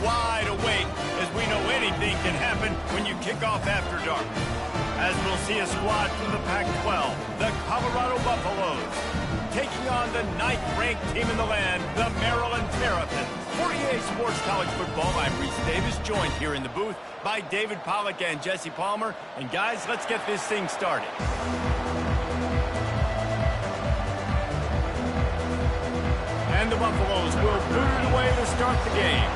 wide awake, as we know anything can happen when you kick off after dark. As we'll see a squad from the Pac-12, the Colorado Buffaloes, taking on the 9th-ranked team in the land, the Maryland Terrapins. For EA Sports College Football, I'm Reese Davis, joined here in the booth by David Pollack and Jesse Palmer. And guys, let's get this thing started. And the Buffaloes will boot it away to start the game.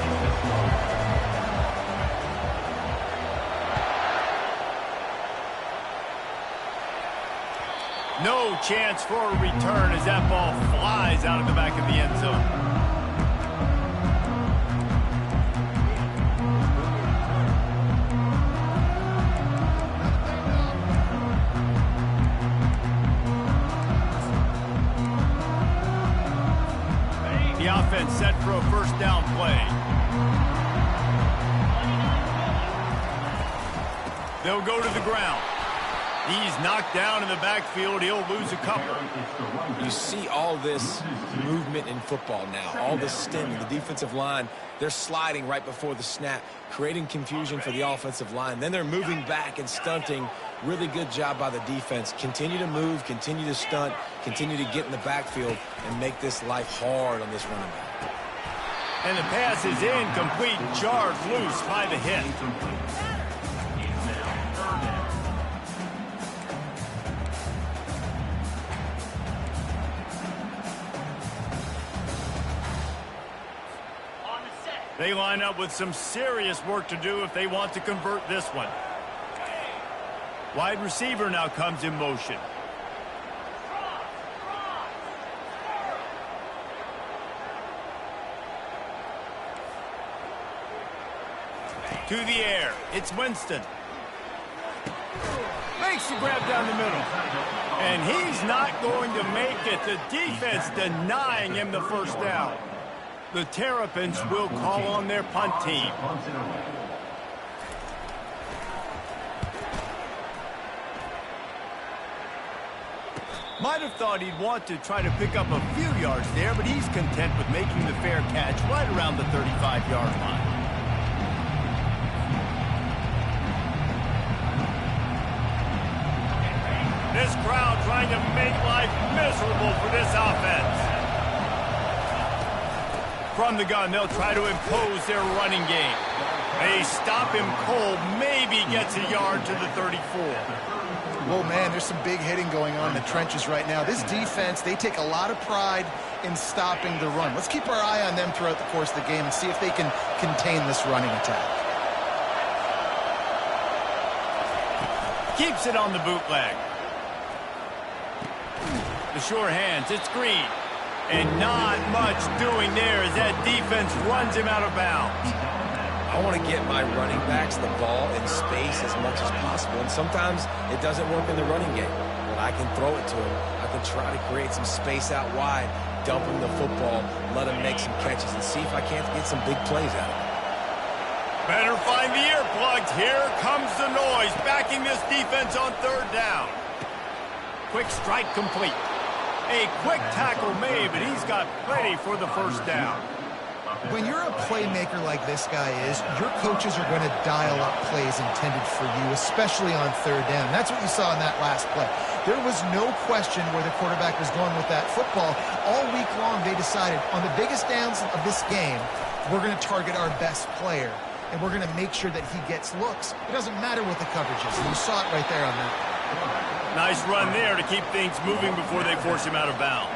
No chance for a return as that ball flies out of the back of the end zone. The offense set for a first down play. They'll go to the ground. He's knocked down in the backfield. He'll lose a couple. You see all this movement in football now, all this stemming. The defensive line, they're sliding right before the snap, creating confusion for the offensive line. Then they're moving back and stunting. Really good job by the defense. Continue to move, continue to stunt, continue to get in the backfield and make this life hard on this running back. And the pass is incomplete, jarred loose by the hit. They line up with some serious work to do if they want to convert this one. Wide receiver now comes in motion. To the air, it's Winston. Makes the grab down the middle. And he's not going to make it. The defense denying him the first down. The Terrapins will call on their punt team. Might have thought he'd want to try to pick up a few yards there, but he's content with making the fair catch right around the 35-yard line. This crowd trying to make life miserable for this offense. From the gun, they'll try to impose their running game. They stop him cold, maybe gets a yard to the 34. Whoa, man, there's some big hitting going on in the trenches right now. This defense, they take a lot of pride in stopping the run. Let's keep our eye on them throughout the course of the game and see if they can contain this running attack. Keeps it on the bootleg. The sure hands, it's Green. And not much doing there as that defense runs him out of bounds. I want to get my running backs the ball in space as much as possible. And sometimes it doesn't work in the running game. But I can throw it to him. I can try to create some space out wide, dump him the football, let him make some catches, and see if I can't get some big plays out of him. Better find the earplugs. Here comes the noise, backing this defense on third down. Quick strike complete. A quick tackle made, but he's got plenty for the first down. When you're a playmaker like this guy is, your coaches are going to dial up plays intended for you, especially on third down. That's what you saw in that last play. There was no question where the quarterback was going with that football. All week long, they decided on the biggest downs of this game, we're going to target our best player, and we're going to make sure that he gets looks. It doesn't matter what the coverage is, and you saw it right there on that. Nice run there to keep things moving before they force him out of bounds.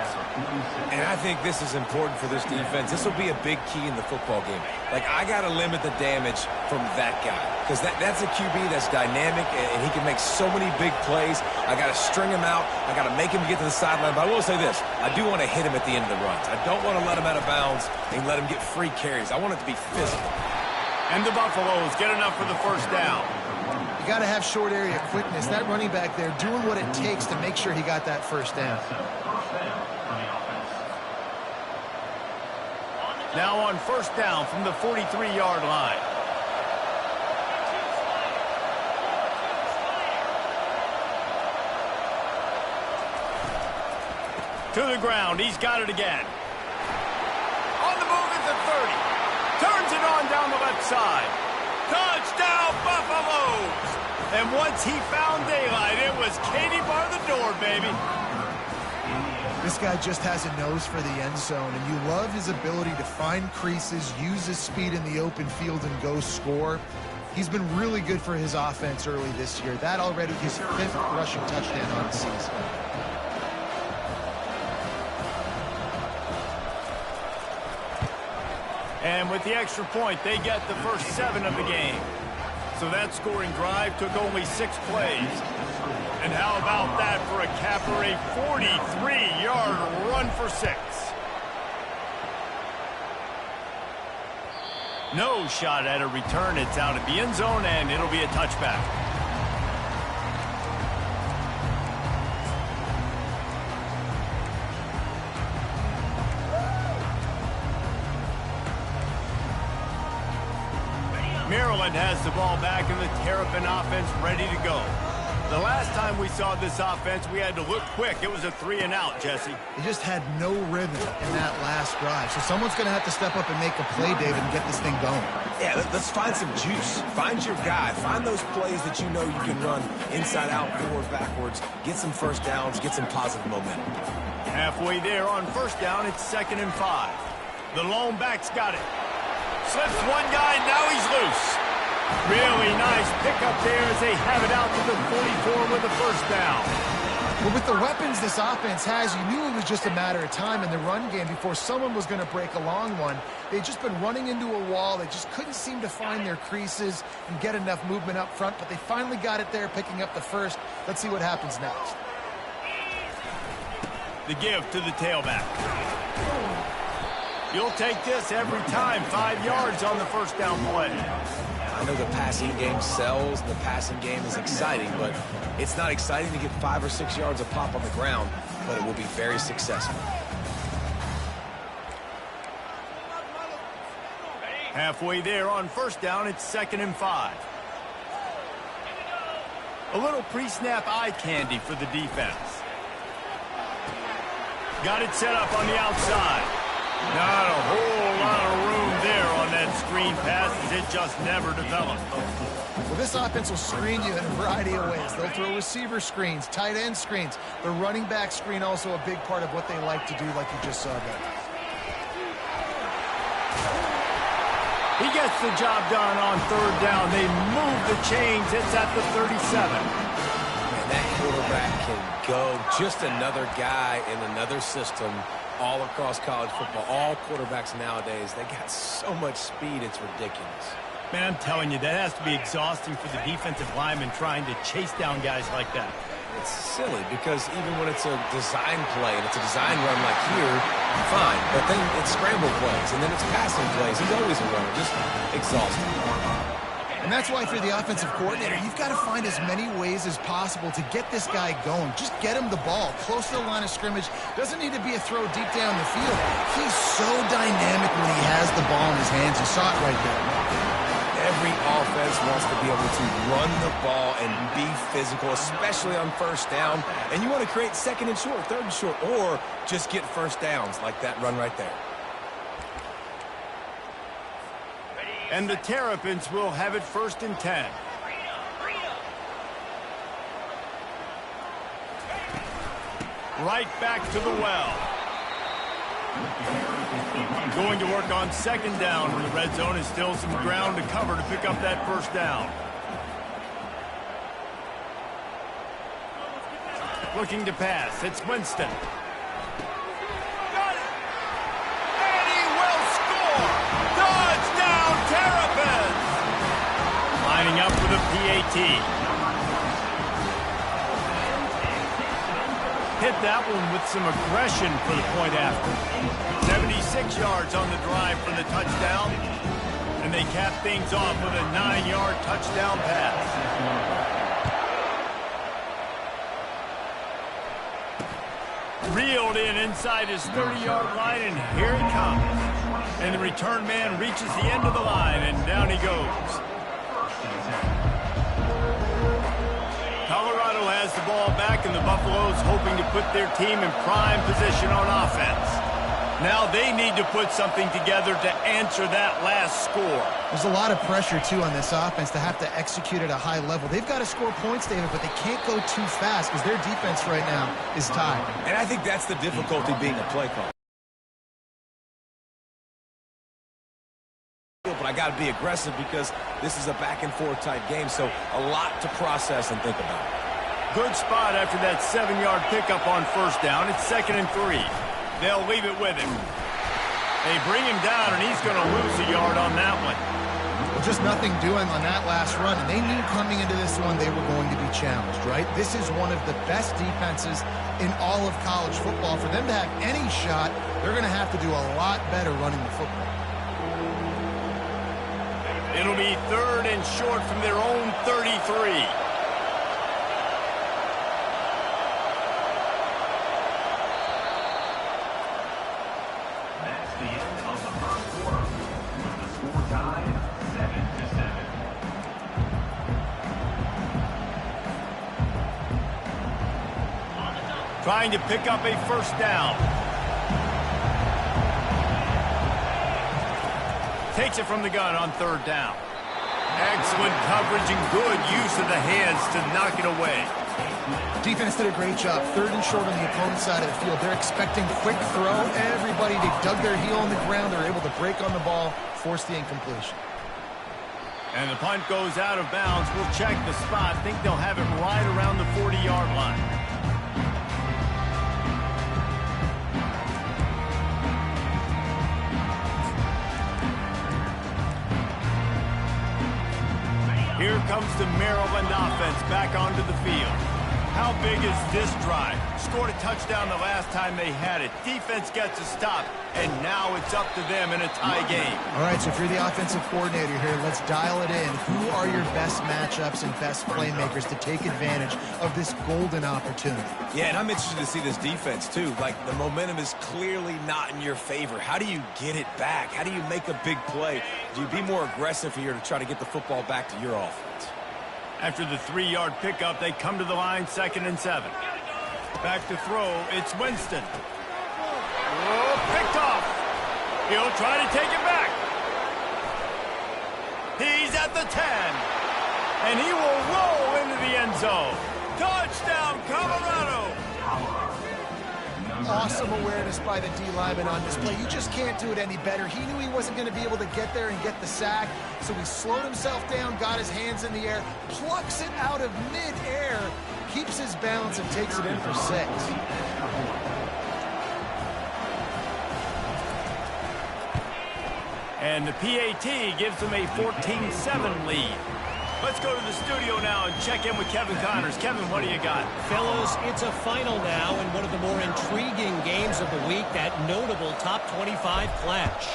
And I think this is important for this defense. This will be a big key in the football game. Like, I got to limit the damage from that guy. Because that's a QB that's dynamic, and he can make so many big plays. I got to string him out. I got to make him get to the sideline. But I will say this. I do want to hit him at the end of the runs. I don't want to let him out of bounds and let him get free carries. I want it to be physical. And the Buffaloes get enough for the first down. You got to have short area quickness. That running back there doing what it takes to make sure he got that first down. Now on first down from the 43-yard line. To the ground. He's got it again. On the move at the 30. Turns it on down the side. Touchdown, Buffaloes! And once he found daylight, it was Katie bar the door, baby. This guy just has a nose for the end zone, and you love his ability to find creases, use his speed in the open field, and go score. He's been really good for his offense early this year. That already his 5th rushing touchdown on the season. And with the extra point, they get the first 7 of the game. So that scoring drive took only 6 plays. And how about that for a capper, a 43-yard run for 6. No shot at a return. It's out of the end zone, and it'll be a touchback. Maryland has the ball back, and the Terrapin offense ready to go. The last time we saw this offense, we had to look quick. It was a 3-and-out, Jesse. They just had no rhythm in that last drive. So someone's going to have to step up and make a play, David, and get this thing going. Yeah, let's find some juice. Find your guy. Find those plays that you know you can run inside out, forward, backwards. Get some first downs. Get some positive momentum. Halfway there on first down, it's 2nd and 5. The lone back's got it. Slips one guy, now he's loose. Really nice pickup there as they have it out to the 44 with a first down. Well, with the weapons this offense has, you knew it was just a matter of time in the run game before someone was going to break a long one. They'd just been running into a wall. They just couldn't seem to find their creases and get enough movement up front, but they finally got it there, picking up the first. Let's see what happens next. The give to the tailback. You'll take this every time. 5 yards on the first down play. I know the passing game sells, and the passing game is exciting, but it's not exciting to get 5 or 6 yards of pop on the ground, but it will be very successful. Halfway there on first down, it's 2nd and 5. A little pre-snap eye candy for the defense. Got it set up on the outside. Not a whole lot of room there on that screen pass as it just never developed. Well, this offense will screen you in a variety of ways. They'll throw receiver screens, tight end screens. The running back screen also a big part of what they like to do, like you just saw there. He gets the job done on third down. They move the chains. It's at the 37. Man, that quarterback can go. Just another guy in another system all across college football. All quarterbacks nowadays, they got so much speed, it's ridiculous. Man, I'm telling you, that has to be exhausting for the defensive lineman trying to chase down guys like that. It's silly because even when it's a design play and it's a design run like here, fine. But then it's scramble plays and then it's passing plays. He's always a runner, just exhausting. And that's why, if you're the offensive coordinator, you've got to find as many ways as possible to get this guy going. Just get him the ball close to the line of scrimmage. Doesn't need to be a throw deep down the field. He's so dynamic when he has the ball in his hands. You saw it right there. Every offense wants to be able to run the ball and be physical, especially on first down. And you want to create 2nd and short, 3rd and short, or just get first downs like that run right there. And the Terrapins will have it 1st and 10. Right back to the well. Going to work on 2nd down when the red zone is still some ground to cover to pick up that first down. Looking to pass. It's Winston. Terrapins! Lining up with a PAT. Hit that one with some aggression for the point after. 76 yards on the drive for the touchdown. And they cap things off with a 9-yard touchdown pass. Reeled in inside his 30-yard line, and here he comes. And the return man reaches the end of the line, and down he goes. Colorado has the ball back, and the Buffaloes hoping to put their team in prime position on offense. Now they need to put something together to answer that last score. There's a lot of pressure, too, on this offense to have to execute at a high level. They've got to score points, David, but they can't go too fast because their defense right now is tired. And I think that's the difficulty being a play call. But I got to be aggressive because this is a back-and-forth type game, so a lot to process and think about. Good spot after that 7-yard pickup on first down. It's 2nd and 3. They'll leave it with him. They bring him down, and he's going to lose a yard on that one. Well, just nothing doing on that last run, and they knew coming into this one they were going to be challenged, right? This is one of the best defenses in all of college football. For them to have any shot, they're going to have to do a lot better running the football. It'll be 3rd and short from their own 33. Trying to pick up a first down. Takes it from the gun on 3rd down. Excellent coverage and good use of the hands to knock it away. Defense did a great job. 3rd and short on the opponent's side of the field. They're expecting quick throw. Everybody, they dug their heel on the ground. They're able to break on the ball, force the incompletion. And the punt goes out of bounds. We'll check the spot. Think they'll have it right around the 40-yard line. Here comes the Maryland offense back onto the field. How big is this drive? Scored a touchdown the last time they had it. Defense gets a stop, and now it's up to them in a tie game. All right, so if you're the offensive coordinator here, let's dial it in. Who are your best matchups and best playmakers to take advantage of this golden opportunity? Yeah, and I'm interested to see this defense, too. Like, the momentum is clearly not in your favor. How do you get it back? How do you make a big play? Do you be more aggressive here to try to get the football back to your offense? After the 3-yard pickup, they come to the line, 2nd and 7. Back to throw, it's Winston. Oh, picked off. He'll try to take it back. He's at the 10. And he will roll into the end zone. Touchdown, Colorado. Awesome awareness by the D-lineman on this play. You just can't do it any better. He knew he wasn't going to be able to get there and get the sack, so he slowed himself down, got his hands in the air, plucks it out of mid-air, keeps his balance, and takes it in for 6. And the PAT gives them a 14-7 lead. Let's go to the studio now and check in with Kevin Connors. Kevin, what do you got? Fellas, it's a final now in one of the more intriguing games of the week, that notable top 25 clash.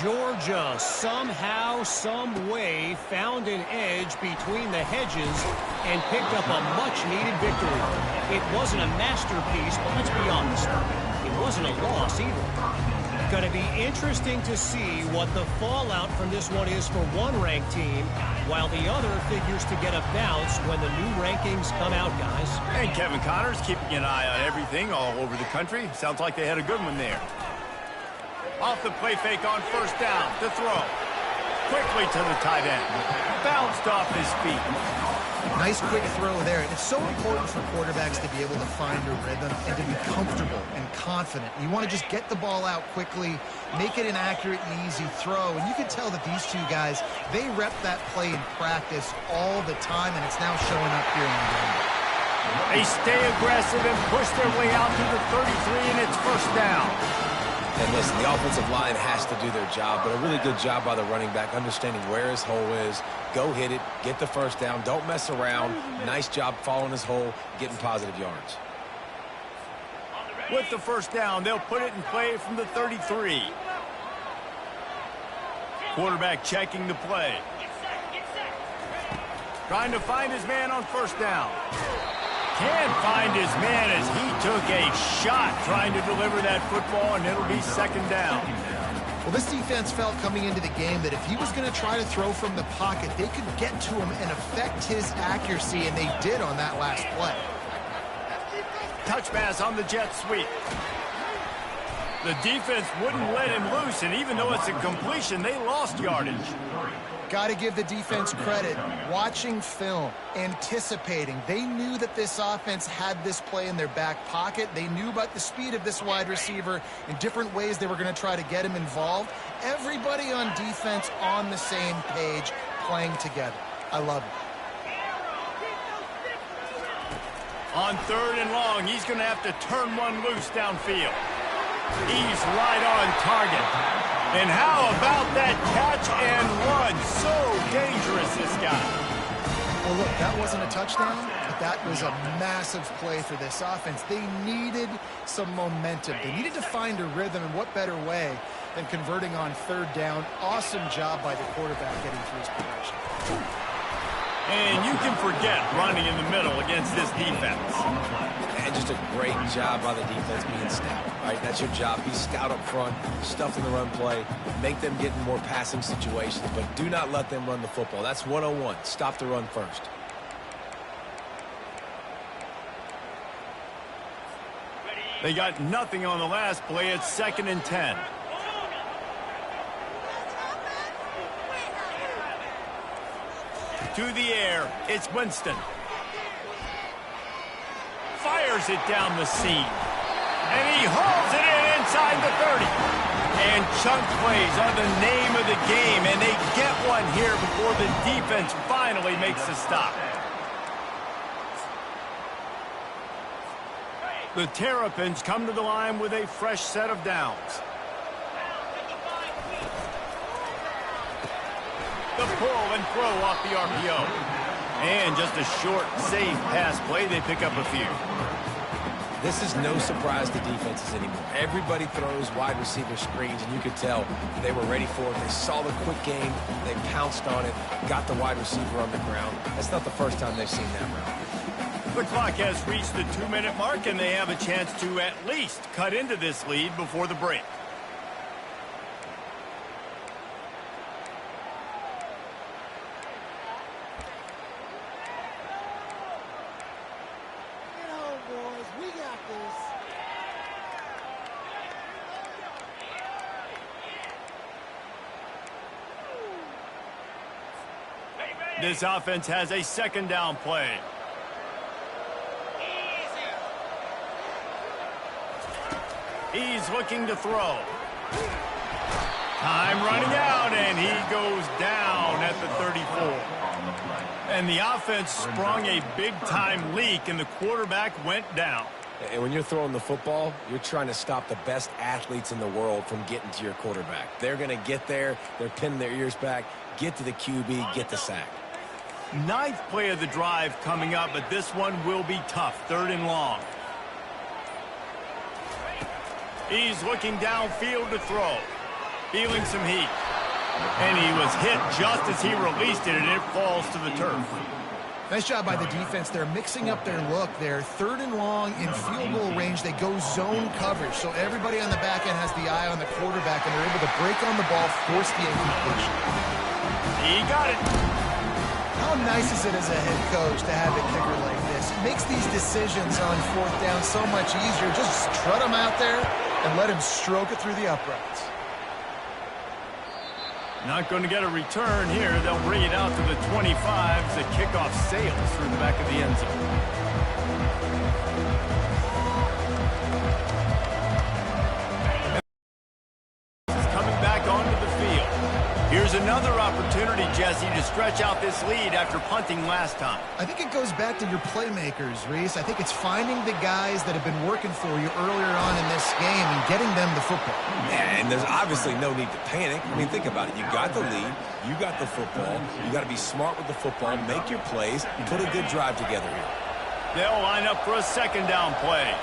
Georgia somehow, some way found an edge between the hedges and picked up a much-needed victory. It wasn't a masterpiece, but let's be honest, it wasn't a loss either. Going to be interesting to see what the fallout from this one is for one ranked team, while the other figures to get a bounce when the new rankings come out, guys. And Kevin Connors keeping an eye on everything all over the country. Sounds like they had a good one there. Off the play fake on first down to throw. Quickly to the tight end. Bounced off his feet. Nice quick throw there. And it's so important for quarterbacks to be able to find a rhythm and to be comfortable and confident. You want to just get the ball out quickly, make it an accurate and easy throw. And you can tell that these two guys, they rep that play in practice all the time, and it's now showing up here on the game. They stay aggressive and push their way out to the 33, and it's first down. And listen, the offensive line has to do their job, but a really good job by the running back, understanding where his hole is. Go hit it, get the first down, don't mess around. Nice job following his hole, getting positive yards. With the first down, they'll put it in play from the 33. Quarterback checking the play. Trying to find his man on first down. Can't find his man as he took a shot trying to deliver that football, and it'll be second down. Well, this defense felt coming into the game that if he was going to try to throw from the pocket, they could get to him and affect his accuracy, and they did on that last play. Touch pass on the jet sweep. The defense wouldn't let him loose, and even though it's a completion, they lost yardage. Got to give the defense credit. Watching film, anticipating. They knew that this offense had this play in their back pocket. They knew about the speed of this wide receiver in different ways they were going to try to get him involved. Everybody on defense on the same page, playing together. I love it. On 3rd and long, he's going to have to turn one loose downfield. He's right on target. And how about that catch and run? So dangerous, this guy. Well, look, that wasn't a touchdown, but that was a massive play for this offense. They needed some momentum. They needed to find a rhythm, and what better way than converting on 3rd down. Awesome job by the quarterback getting through his progression. And you can forget running in the middle against this defense. And just a great job by the defense being stout. Right? That's your job. Be stout up front, stuff in the run play, make them get in more passing situations, but do not let them run the football. That's 101. Stop the run first. They got nothing on the last play. It's 2nd and 10. To the air, it's Winston. Fires it down the seam. And he hauls it in inside the 30. And chunk plays are the name of the game, and they get one here before the defense finally makes the stop. The Terrapins come to the line with a fresh set of downs. The pull and throw off the RPO. And just a short, safe pass play. They pick up a few. This is no surprise to defenses anymore. Everybody throws wide receiver screens, and you could tell they were ready for it. They saw the quick game. They pounced on it, got the wide receiver on the ground. That's not the first time they've seen that route. The clock has reached the 2-minute mark, and they have a chance to at least cut into this lead before the break. This offense has a 2nd down play. He's looking to throw. Time running out, and he goes down at the 34. And the offense sprung a big-time leak, and the quarterback went down. And when you're throwing the football, you're trying to stop the best athletes in the world from getting to your quarterback. They're going to get there. They're pinning their ears back, get to the QB, get the sack. 9th play of the drive coming up, but this one will be tough. 3rd and long. He's looking downfield to throw. Feeling some heat. And he was hit just as he released it, and it falls to the turf. Nice job by the defense. They're mixing up their look there. 3rd and long in field goal range. They go zone coverage. So everybody on the back end has the eye on the quarterback, and they're able to break on the ball, force the incompletion. He got it. How nice is it as a head coach to have a kicker like this? It makes these decisions on 4th down so much easier. Just strut him out there and let him stroke it through the uprights. Not going to get a return here. They'll bring it out to the 25 as the kickoff sails through the back of the end zone. Here's another opportunity, Jesse, to stretch out this lead after punting last time. I think it goes back to your playmakers, Reese. I think it's finding the guys that have been working for you earlier on in this game and getting them the football. Yeah, and there's obviously no need to panic. I mean, think about it. You got the lead. You got the football. You got to be smart with the football, make your plays, put a good drive together here. They'll line up for a 2nd down play.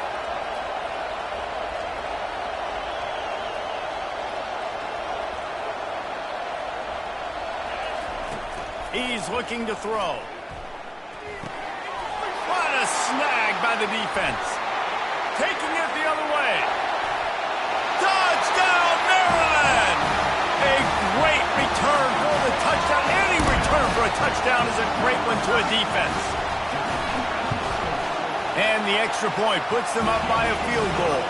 He's looking to throw. What a snag by the defense. Taking it the other way. Touchdown, Maryland! A great return for the touchdown. Any return for a touchdown is a great one to a defense. And the extra point puts them up by a field goal.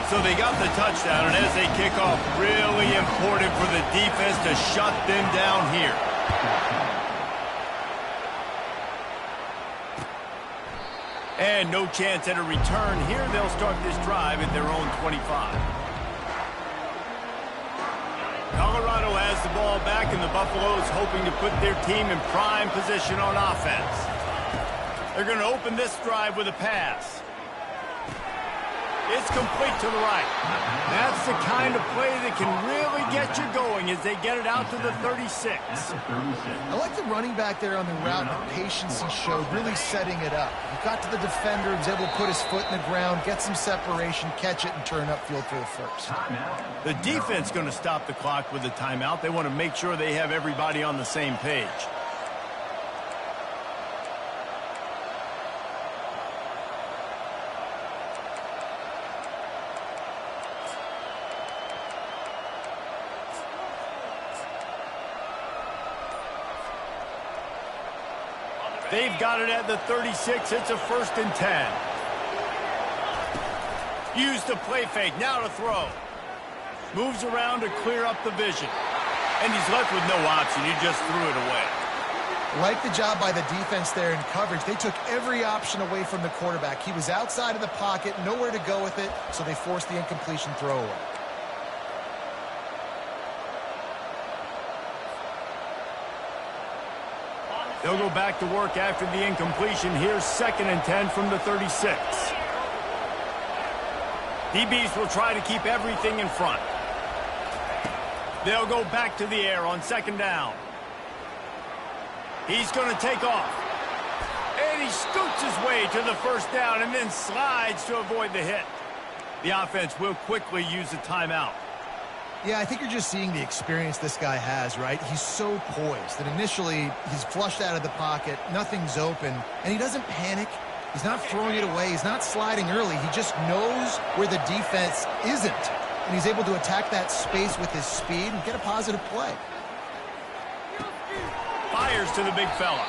So they got the touchdown, and as they kick off, really important for the defense to shut them down here. And no chance at a return here. They'll start this drive at their own 25. Colorado has the ball back, and the Buffaloes hoping to put their team in prime position on offense. They're going to open this drive with a pass. It's complete to the right. That's the kind of play that can really get you going as they get it out to the 36. I like the running back there on the route, the patience he showed, really setting it up. He got to the defender, he was able to put his foot in the ground, get some separation, catch it, and turn upfield for the first. The defense going to stop the clock with a timeout. They want to make sure they have everybody on the same page. They've got it at the 36. It's a 1st and 10. Use the play fake. Now to throw. Moves around to clear up the vision. And he's left with no option. He just threw it away. Like the job by the defense there in coverage. They took every option away from the quarterback. He was outside of the pocket, nowhere to go with it, so they forced the incompletion throw away. They'll go back to work after the incompletion. Here's 2nd and 10 from the 36. DBs will try to keep everything in front. They'll go back to the air on 2nd down. He's going to take off. And he scoots his way to the 1st down and then slides to avoid the hit. The offense will quickly use a timeout. Yeah, I think you're just seeing the experience this guy has, right? He's so poised that initially he's flushed out of the pocket, nothing's open, and he doesn't panic. He's not throwing it away. He's not sliding early. He just knows where the defense isn't, and he's able to attack that space with his speed and get a positive play. Fires to the big fella,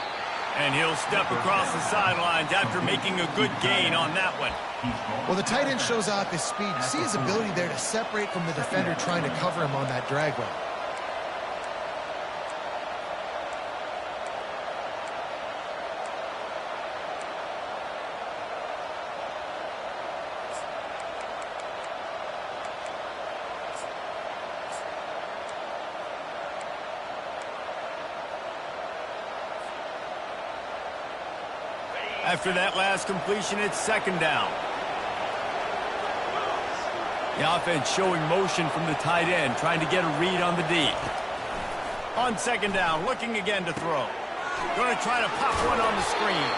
and he'll step across the sidelines after making a good gain on that one. Well, the tight end shows off his speed. You see his ability there to separate from the defender trying to cover him on that drag route. After that last completion, it's 2nd down. The offense showing motion from the tight end, trying to get a read on the D. On 2nd down, looking again to throw. Going to try to pop one on the screen.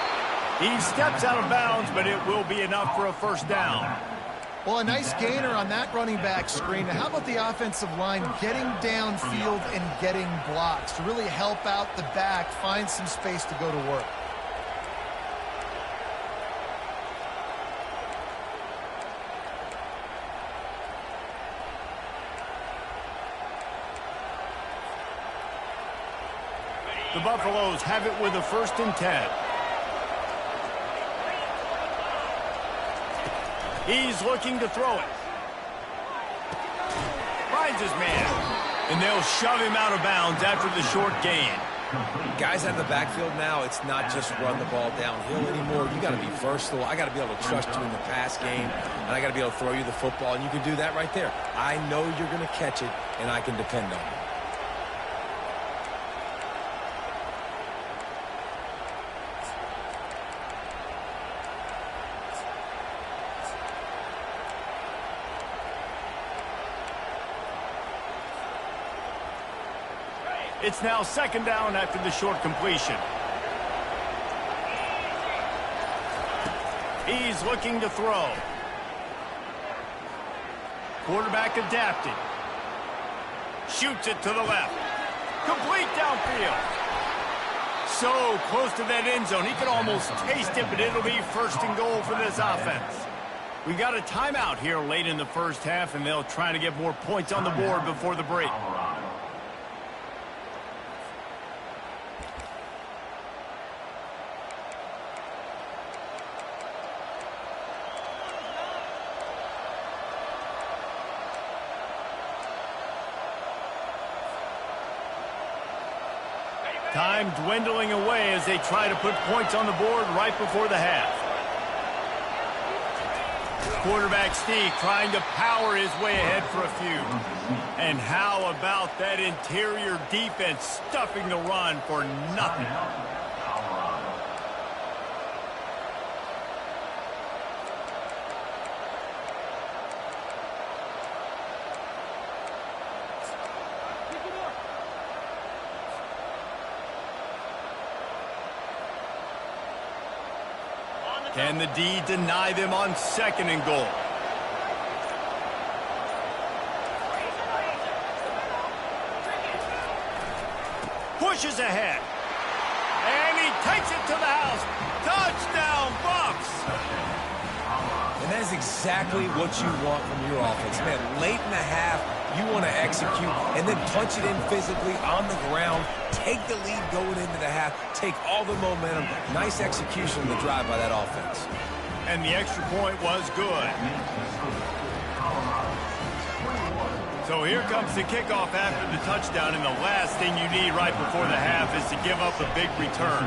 He steps out of bounds, but it will be enough for a 1st down. Well, a nice gainer on that running back screen. Now, how about the offensive line getting downfield and getting blocks to really help out the back, find some space to go to work? The Buffaloes have it with a 1st and 10. He's looking to throw it. Finds his man. And they'll shove him out of bounds after the short gain. Guys out of the backfield now, it's not just run the ball downhill anymore. You got to be versatile. I got to be able to trust you in the pass game, and I got to be able to throw you the football, and you can do that right there. I know you're going to catch it, and I can depend on it. It's now 2nd down after the short completion. He's looking to throw. Quarterback adapted. Shoots it to the left. Complete downfield. So close to that end zone. He could almost taste it, but it'll be 1st and goal for this offense. We got a timeout here late in the 1st half, and they'll try to get more points on the board before the break. Time dwindling away as they try to put points on the board right before the half. Quarterback Steve trying to power his way ahead for a few. And how about that interior defense stuffing the run for nothing? Can the D deny them on 2nd and goal? Pushes ahead. And he takes it to the house. Touchdown, Bucks! And that is exactly what you want from your offense. Man, late in the half, you want to execute and then punch it in physically on the ground, take the lead going into the half, take all the momentum. Nice execution of the drive by that offense. And the extra point was good. So here comes the kickoff after the touchdown, and the last thing you need right before the half is to give up a big return.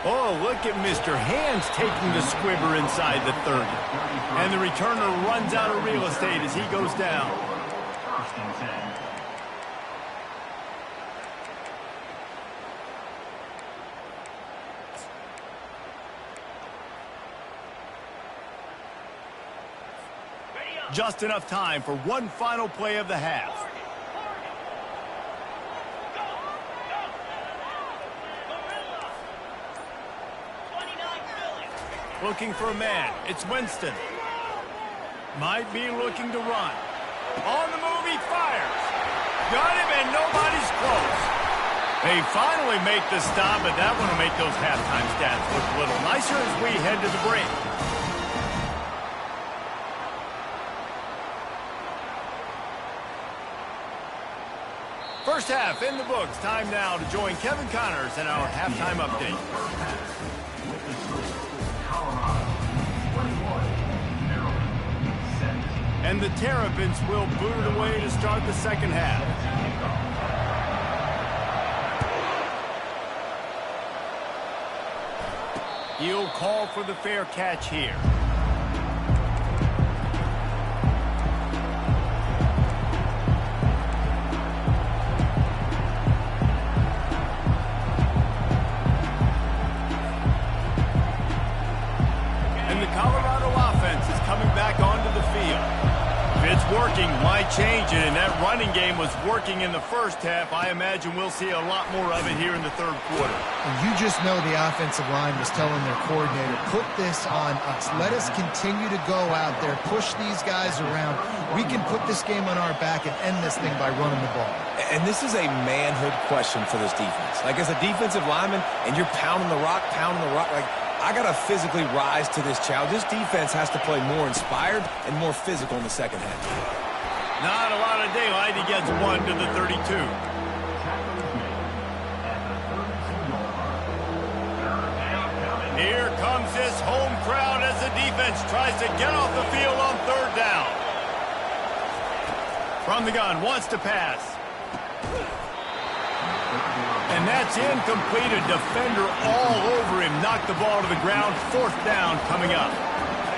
Oh, look at Mr. Hands taking the squibber inside the 30. And the returner runs out of real estate as he goes down. Just enough time for one final play of the half. Looking for a man. It's Winston. Might be looking to run. On the move, he fires. Got him, and nobody's close. They finally make the stop, but that one will make those halftime stats look a little nicer as we head to the break. First half in the books. Time now to join Kevin Connors in our halftime update. And the Terrapins will boot it away to start the second half. He'll call for the fair catch here. And the Colorado offense is coming back onto the field. If it's working, why change it? And that running game was working in the first half. I imagine we'll see a lot more of it here in the third quarter. And you just know the offensive line was telling their coordinator, put this on us. Let us continue to go out there, push these guys around. We can put this game on our back and end this thing by running the ball. And this is a manhood question for this defense. Like, as a defensive lineman, and you're pounding the rock, like, I got to physically rise to this challenge. This defense has to play more inspired and more physical in the second half. Not a lot of daylight. He gets one to the 32. Here comes this home crowd as the defense tries to get off the field on third down. From the gun, wants to pass. And that's incomplete. A defender all over him. Knocked the ball to the ground. Fourth down coming up.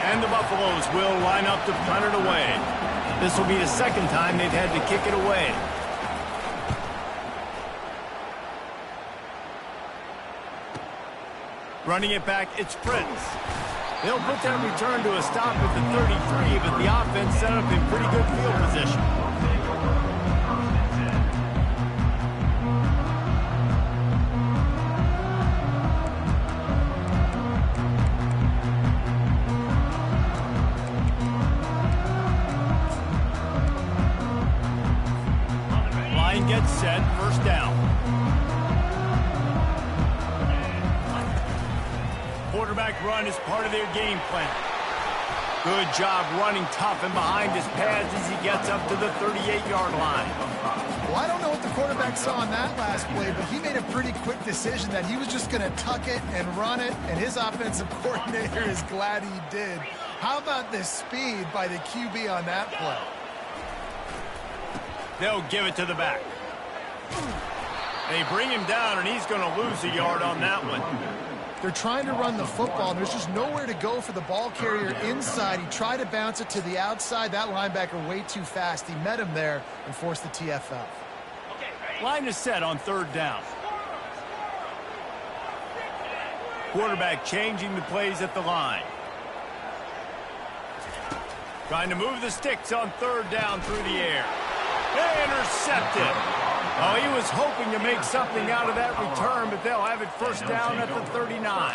And the Buffaloes will line up to punt it away. This will be the second time they've had to kick it away. Running it back, it's Prince. They'll put that return to a stop at the 33, but the offense set up in pretty good field position. Gets set, first down. Quarterback run is part of their game plan. Good job running tough and behind his pads as he gets up to the 38-yard line. Well, I don't know what the quarterback saw on that last play, but he made a pretty quick decision that he was just going to tuck it and run it, and his offensive coordinator is glad he did. How about the speed by the QB on that play? They'll give it to the back. They bring him down, and he's going to lose a yard on that one. They're trying to run the football, and there's just nowhere to go for the ball carrier inside. He tried to bounce it to the outside. That linebacker way too fast. He met him there and forced the TFL. Line is set on 3rd down. Quarterback changing the plays at the line. Trying to move the sticks on 3rd down through the air. They intercepted. Oh, he was hoping to make something out of that return, but they'll have it 1st down at the 39.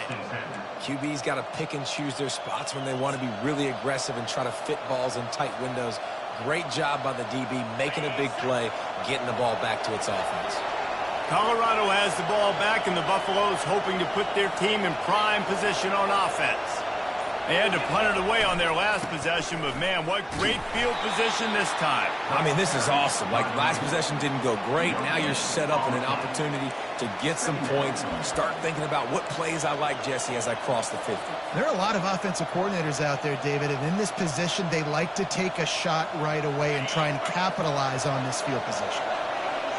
QB's got to pick and choose their spots when they want to be really aggressive and try to fit balls in tight windows. Great job by the DB making a big play, getting the ball back to its offense. Colorado has the ball back, and the Buffaloes hoping to put their team in prime position on offense. They had to punt it away on their last possession, but man, what great field position this time. I mean, this is awesome. Like, last possession didn't go great. Now you're set up in an opportunity to get some points. Start thinking about what plays I like, Jesse, as I cross the 50. There are a lot of offensive coordinators out there, David, and in this position, they like to take a shot right away and try and capitalize on this field position.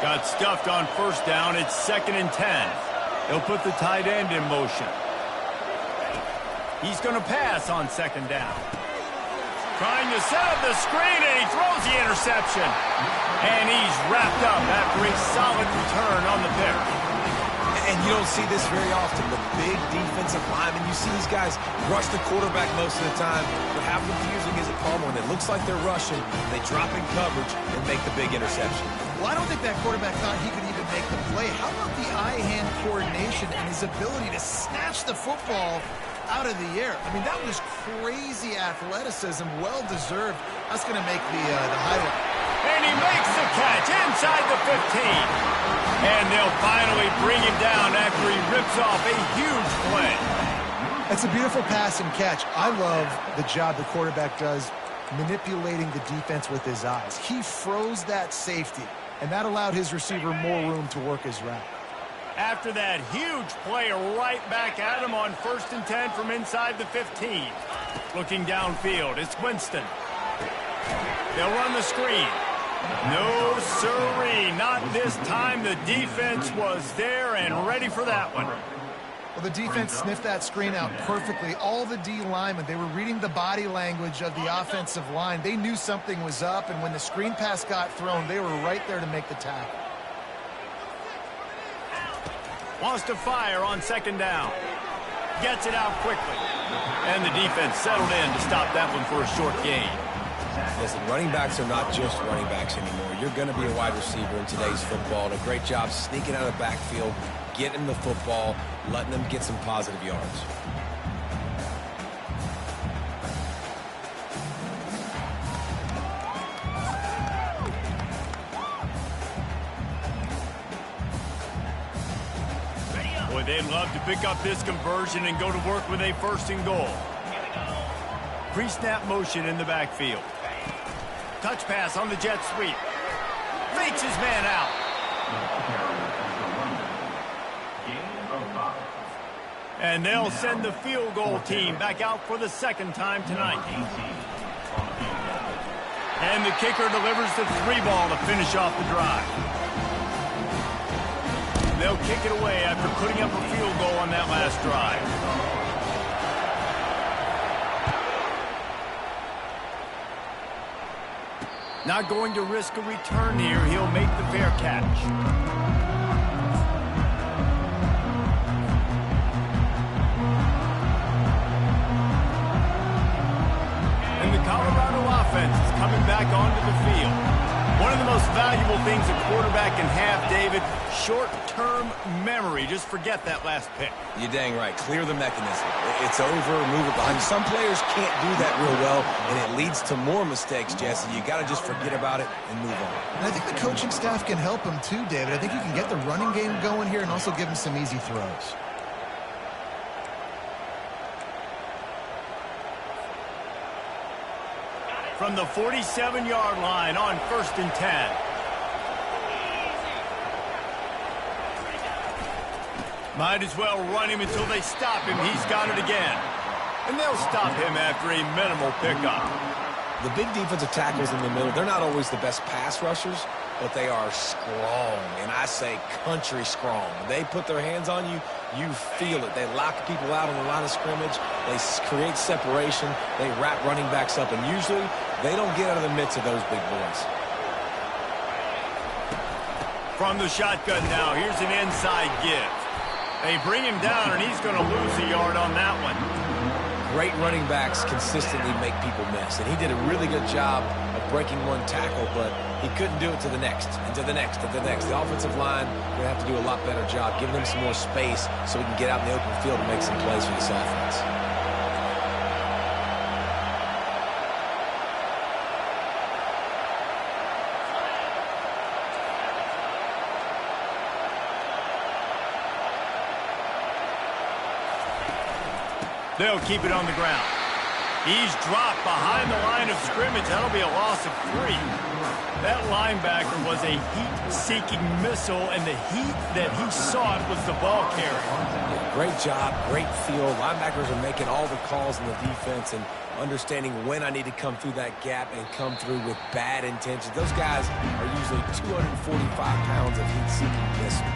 Got stuffed on 1st down. It's 2nd and 10. They'll put the tight end in motion. He's going to pass on 2nd down. Trying to set up the screen, and he throws the interception. And he's wrapped up after a solid return on the pick. And you don't see this very often, the big defensive linemen. You see these guys rush the quarterback most of the time. What happens confusing is a problem when it looks like they're rushing, they drop in coverage and make the big interception. Well, I don't think that quarterback thought he could even make the play. How about the eye-hand coordination and his ability to snatch the football out of the air? I mean, that was crazy athleticism, well-deserved. That's going to make the highlight. And he makes the catch inside the 15. And they'll finally bring him down after he rips off a huge play. That's a beautiful pass and catch. I love the job the quarterback does manipulating the defense with his eyes. He froze that safety, and that allowed his receiver more room to work his route. After that huge play, right back at him on 1st and 10 from inside the 15. Looking downfield, it's Winston. They'll run the screen. No, sirree, not this time. The defense was there and ready for that one. Well, the defense sniffed that screen out perfectly. All the D linemen, they were reading the body language of the offensive line. They knew something was up, and when the screen pass got thrown, they were right there to make the tackle. Wants to fire on 2nd down. Gets it out quickly. And the defense settled in to stop that one for a short gain. Listen, running backs are not just running backs anymore. You're going to be a wide receiver in today's football. And a great job sneaking out of the backfield, getting the football, letting them get some positive yards. Boy, they'd love to pick up this conversion and go to work with a 1st and goal. Pre-snap motion in the backfield. Touch pass on the jet sweep. Fakes his man out. And they'll send the field goal team back out for the 2nd time tonight. And the kicker delivers the 3-ball to finish off the drive. They'll kick it away after putting up a field goal on that last drive. Not going to risk a return here. He'll make the fair catch. And the Colorado offense is coming back onto the field. One of the most valuable things a quarterback can have, David, short-term memory. Just forget that last pick. You're dang right. Clear the mechanism. It's over, move it behind. Some players can't do that real well, and it leads to more mistakes, Jesse. You got to just forget about it and move on. And I think the coaching staff can help him too, David. I think you can get the running game going here and also give him some easy throws. From the 47-yard line on 1st and 10. Might as well run him until they stop him. He's got it again. And they'll stop him after a minimal pickup. The big defensive tackles in the middle, they're not always the best pass rushers, but they are strong, and I say country strong. They put their hands on you, you feel it. They lock people out on the line of scrimmage. They create separation. They wrap running backs up, and usually they don't get out of the midst of those big boys. From the shotgun now, here's an inside give. They bring him down, and he's going to lose a yard on that one. Great running backs consistently make people miss, and he did a really good job of breaking one tackle, but he couldn't do it to the next, and to the next, and to the next. The offensive line going to have to do a lot better job, giving him some more space so he can get out in the open field and make some plays for this offense. They'll keep it on the ground. He's dropped behind the line of scrimmage. That'll be a loss of 3. That linebacker was a heat-seeking missile, and the heat that he sought was the ball carrier. Yeah, great job, great feel. Linebackers are making all the calls in the defense and understanding when I need to come through that gap and come through with bad intentions. Those guys are usually 245 pounds of heat-seeking missile.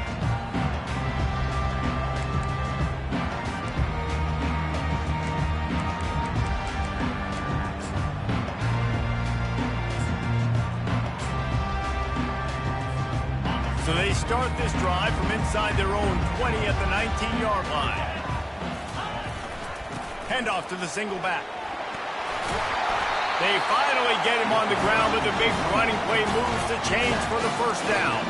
So they start this drive from inside their own 20 at the 19-yard line. Handoff to the single back. They finally get him on the ground with a big running play moves to change for the first down.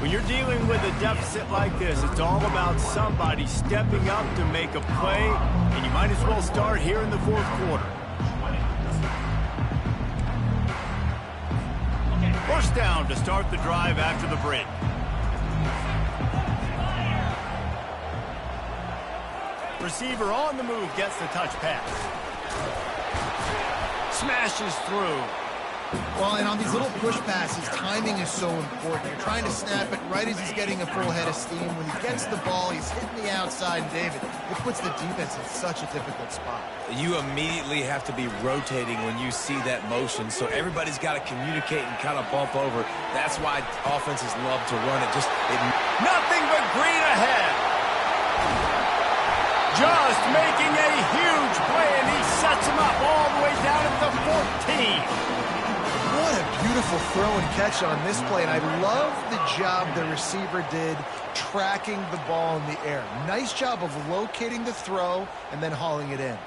When you're dealing with a deficit like this, it's all about somebody stepping up to make a play, and you might as well start here in the fourth quarter. First down to start the drive after the break. Receiver on the move gets the touch pass. Smashes through. Well, and on these little push passes, timing is so important. You're trying to snap it right as he's getting a full head of steam. When he gets the ball, he's hitting the outside, David. It puts the defense in such a difficult spot. You immediately have to be rotating when you see that motion, so everybody's got to communicate and kind of bump over. That's why offenses love to run it. Nothing but green ahead. Just making a huge play, and he sets him up all the way down at the 14. What a beautiful throw and catch on this play, and I love the job the receiver did tracking the ball in the air. Nice job of locating the throw and then hauling it in.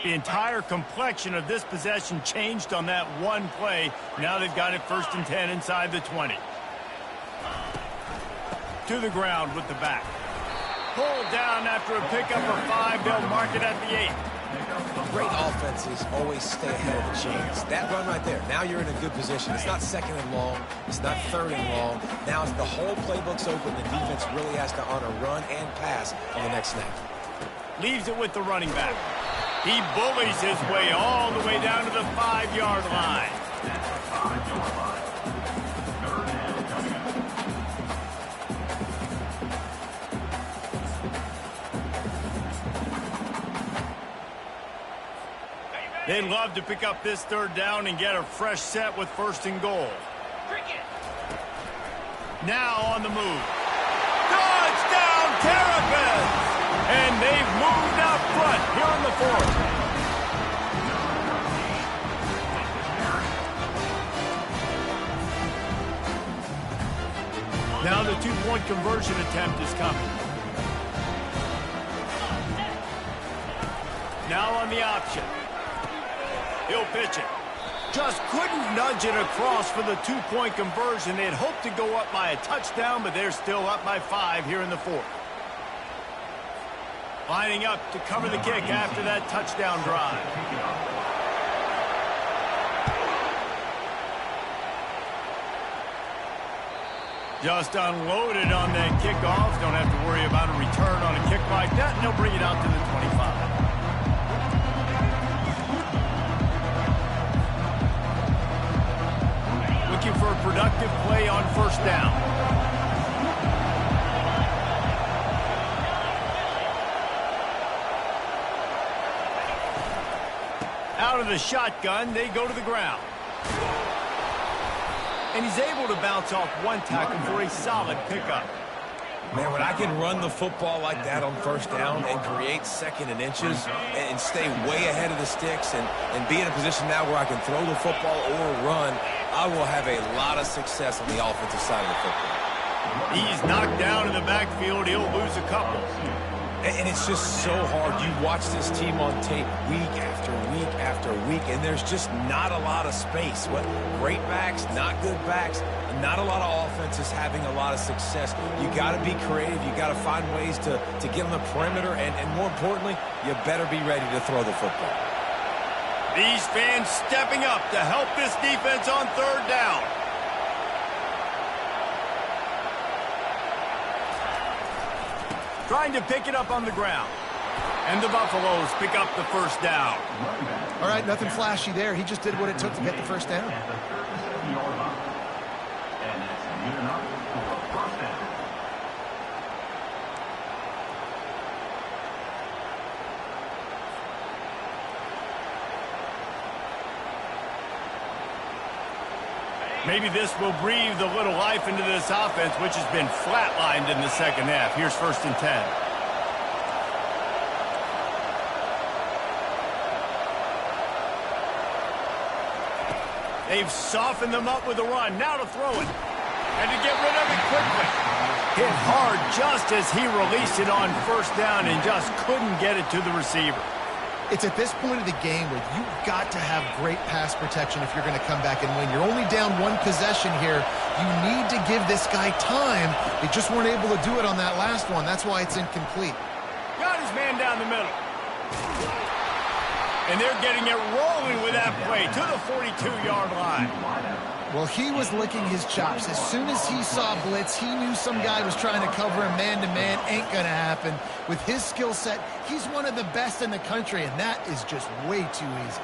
The entire complexion of this possession changed on that one play. Now they've got it 1st and 10 inside the 20. To the ground with the back. Pulled down after a pickup of 5. They'll mark it at the 8. Great offenses always stay ahead of the chains. That run right there, now you're in a good position. It's not 2nd and long. It's not 3rd and long. Now the whole playbook's open. The defense really has to honor run and pass on the next snap. Leaves it with the running back. He bullies his way all the way down to the 5-yard line. They'd love to pick up this 3rd down and get a fresh set with 1st and goal. Now on the move. Touchdown, Terrapins! And they've moved out front here in the 4th. Now the 2-point conversion attempt is coming. Now on the option. He'll pitch it. Just couldn't nudge it across for the 2-point conversion. They'd hoped to go up by a touchdown, but they're still up by 5 here in the 4th. Lining up to cover the kick after that touchdown drive. Just unloaded on that kickoff. Don't have to worry about a return on a kick like that, and they'll bring it out to the 25. Looking for a productive play on first down. Out of the shotgun, they go to the ground. And he's able to bounce off one tackle for a solid pickup. Man, when I can run the football like that on first down and create second and inches and stay way ahead of the sticks and be in a position now where I can throw the football or run, I will have a lot of success on the offensive side of the football. He's knocked down in the backfield. He'll lose a couple. And it's just so hard. You watch this team on tape week after week after week, and there's just not a lot of space. What great backs, not good backs, not a lot of offenses having a lot of success. You got to be creative. You got to find ways to get on the perimeter, and more importantly, you better be ready to throw the football. These fans stepping up to help this defense on third down. Trying to pick it up on the ground. And the Buffaloes pick up the first down. All right, nothing flashy there. He just did what it took to get the first down. Maybe this will breathe a little life into this offense, which has been flatlined in the second half. Here's 1st and 10. They've softened them up with a run. Now to throw it. And to get rid of it quickly. Hit hard just as he released it on first down and just couldn't get it to the receiver. It's at this point of the game where you've got to have great pass protection if you're going to come back and win. You're only down one possession here. You need to give this guy time. They just weren't able to do it on that last one. That's why it's incomplete. Got his man down the middle. And they're getting it rolling with that play to the 42-yard line. Well, he was licking his chops. As soon as he saw blitz, he knew some guy was trying to cover him man-to-man. Ain't going to happen. With his skill set, he's one of the best in the country, and that is just way too easy.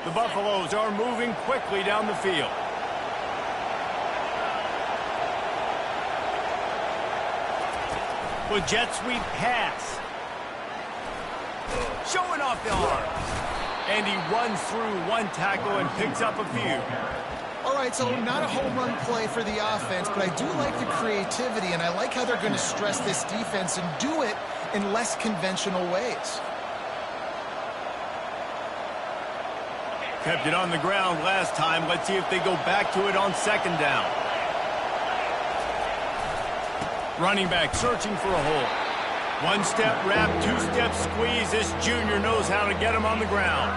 The Buffaloes are moving quickly down the field. With jet sweep pass. Showing off the arms. And he runs through one tackle and picks up a few. All right, so not a home run play for the offense, but I do like the creativity, and I like how they're going to stress this defense and do it in less conventional ways. Kept it on the ground last time. Let's see if they go back to it on second down. Running back searching for a hole. One-step wrap, two-step squeeze. This junior knows how to get him on the ground.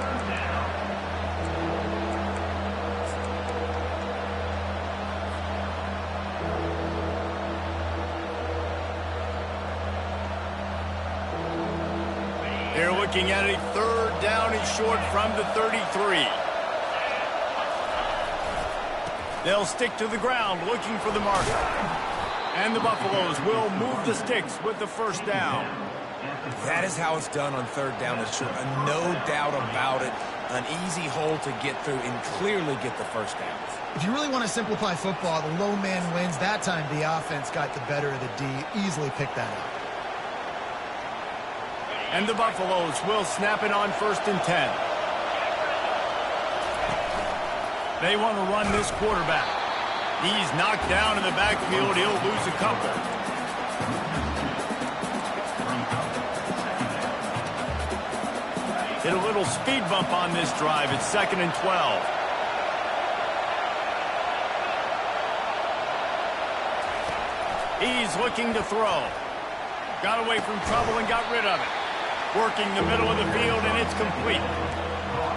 They're looking at a third down and short from the 33. They'll stick to the ground looking for the marker. And the Buffaloes will move the sticks with the first down. That is how it's done on third down and short. No doubt about it. An easy hole to get through and clearly get the first down. If you really want to simplify football, the low man wins. That time the offense got the better of the D. Easily picked that up. And the Buffaloes will snap it on 1st and 10. They want to run this quarterback. He's knocked down in the backfield. He'll lose a couple. Hit a little speed bump on this drive. It's 2nd and 12. He's looking to throw. Got away from trouble and got rid of it. Working the middle of the field, and it's complete.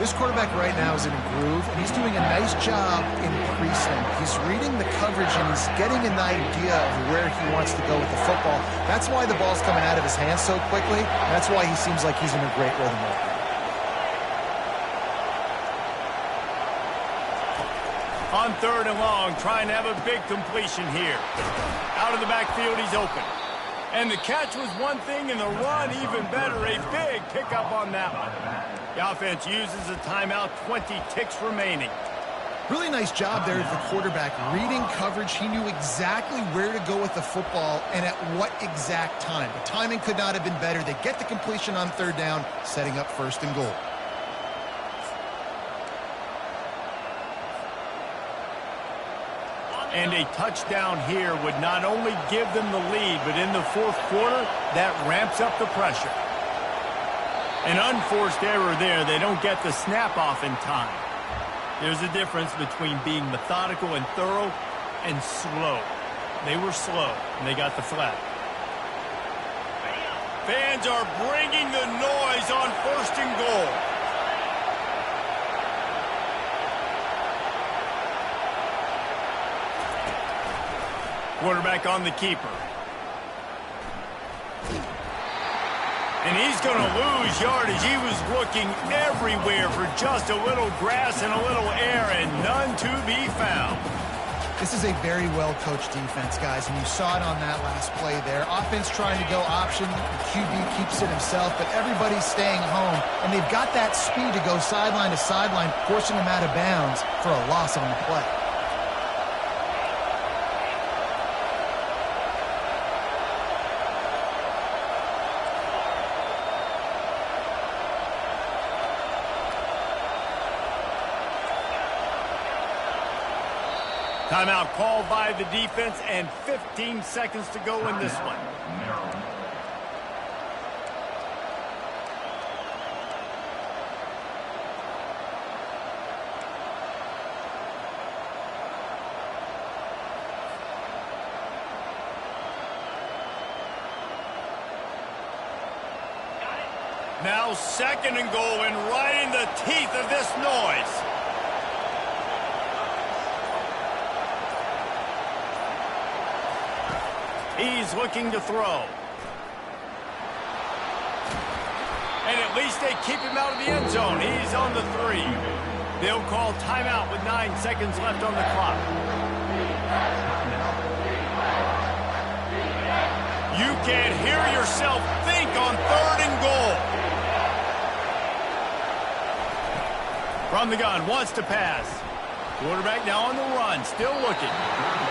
This quarterback right now is in a groove, and he's doing a nice job in pre-snap. He's reading the coverage, and he's getting an idea of where he wants to go with the football. That's why the ball's coming out of his hands so quickly. That's why he seems like he's in a great rhythm right now. On 3rd and long, trying to have a big completion here. Out of the backfield, he's open. And the catch was one thing, and the run even better. A big pickup on that one. The offense uses a timeout, 20 ticks remaining. Really nice job there of the quarterback. Reading coverage, he knew exactly where to go with the football and at what exact time. The timing could not have been better. They get the completion on 3rd down, setting up 1st and goal. And a touchdown here would not only give them the lead, but in the 4th quarter, that ramps up the pressure. An unforced error there. They don't get the snap off in time. There's a difference between being methodical and thorough and slow. They were slow, and they got the flag. Fans are bringing the noise on 1st and goal. Quarterback on the keeper. And he's going to lose yardage. He was looking everywhere for just a little grass and a little air, and none to be found. This is a very well-coached defense, guys, and you saw it on that last play there. Offense trying to go option. The QB keeps it himself, but everybody's staying home, and they've got that speed to go sideline to sideline, forcing them out of bounds for a loss on the play. Timeout called by the defense, and 15 seconds to go in this one. Now 2nd and goal, and right in the teeth of this noise. He's looking to throw. And at least they keep him out of the end zone. He's on the 3. They'll call timeout with 9 seconds left on the clock. You can hear yourself think on 3rd and goal. From the gun, wants to pass. Quarterback now on the run, still looking.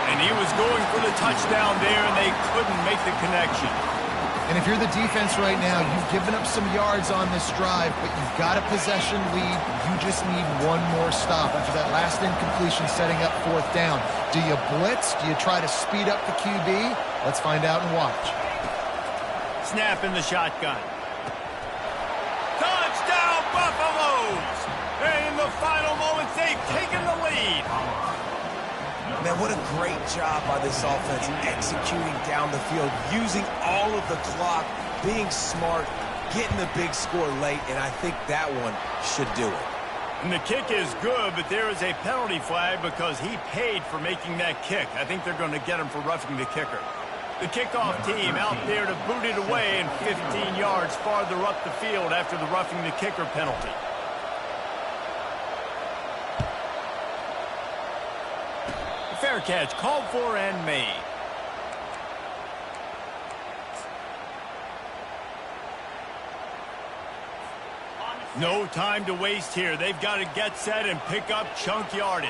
And he was going for the touchdown there, and they couldn't make the connection. And if you're the defense right now, you've given up some yards on this drive, but you've got a possession lead. You just need one more stop after that last incompletion setting up 4th down. Do you blitz? Do you try to speed up the QB? Let's find out and watch. Snap in the shotgun. Touchdown, Buffaloes! And in the final moments, they've taken the lead. Man, what a great job by this offense executing down the field, using all of the clock, being smart, getting the big score late, and I think that one should do it. And the kick is good, but there is a penalty flag because he paid for making that kick. I think they're going to get him for roughing the kicker. The kickoff team out there to boot it away and 15 yards farther up the field after the roughing the kicker penalty. Fair catch called for and made. No time to waste here. They've got to get set and pick up chunk yardage.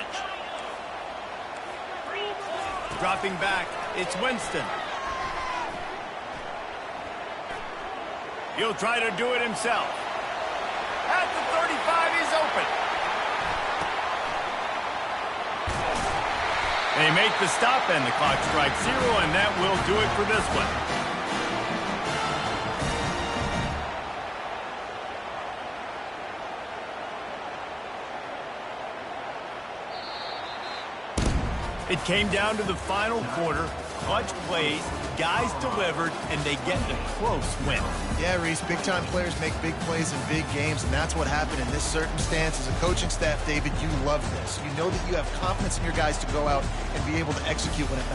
Dropping back, it's Winston. He'll try to do it himself. At the 35, he's open. They make the stop, and the clock strikes 0, and that will do it for this one. It came down to the final quarter. clutch plays, guys delivered, and they get the close win. Yeah, Reese, big-time players make big plays in big games, and that's what happened in this circumstance. As a coaching staff, David, you love this. You know that you have confidence in your guys to go out and be able to execute when it matters.